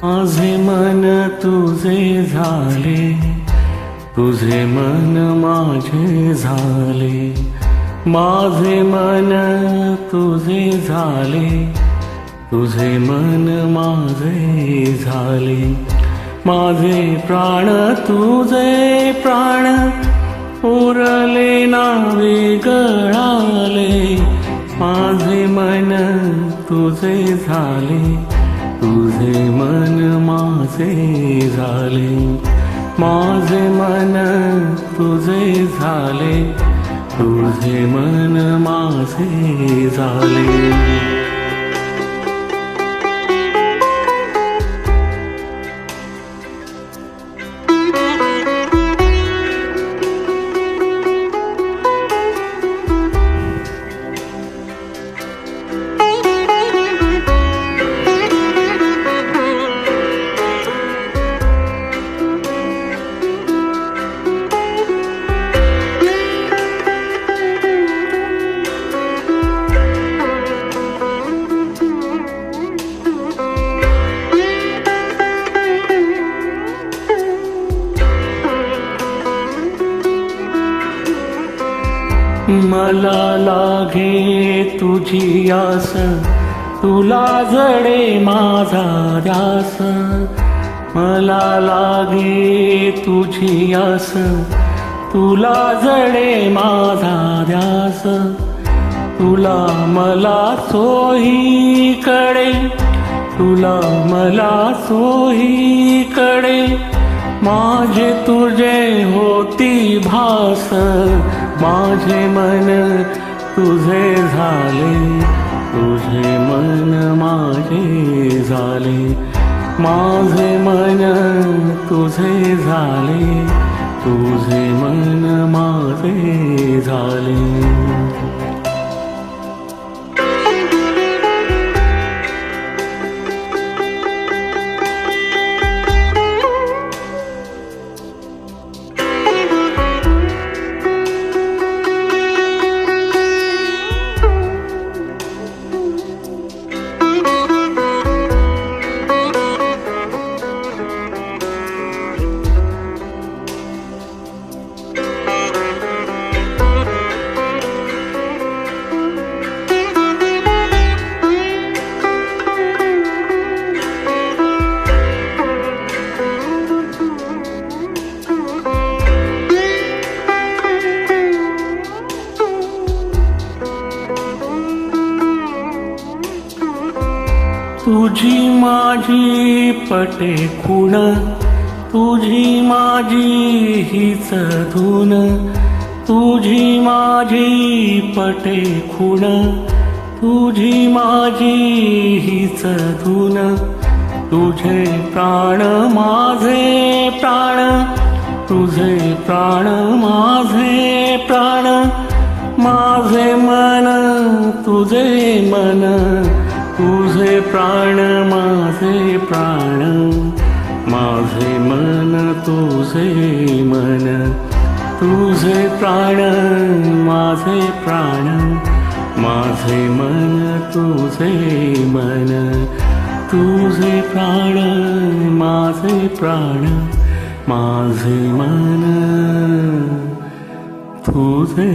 माझे मन तुझे झाले, तुझे मन माझे झाले. माझे मन तुझे झाले, तुझे मन माझे झाले. माझे प्राण तुझे प्राण, उरले ना वेगळाले. माझे मन तुझे झाले, तुझे मन माझे झाले. माझे मन तुझे झाले, तुझे मन माझे झाले. मला लागे तुझी आस, तुला जडे माझा ध्यास. मला लागे तुझी आस, तुला जडे माझा ध्यास. तुला मला सोहीकडे, तुला मला सोहीकडे. माझे तुझे होती भास, माझे मन तुझे झाले, तुझे मन माझे झाले. माझे मन तुझे झाले, तुझे मन माझे झाले. तुझी माझी पटे खूण, तुझी माझी हीच धून. तुझी माझी पटे खूण, तुझी माझी हीच धून. तुझे प्राण माझे प्राण, तुझे प्राण माझे प्राण. माझे मन तुझे मन, तुझे प्राण माझे प्राण. माझे मन तुझे मन, तुझे प्राण माझे प्राण. माझे मन तुझे मन, तुझे प्राण माझे प्राण. माझे मन तुझे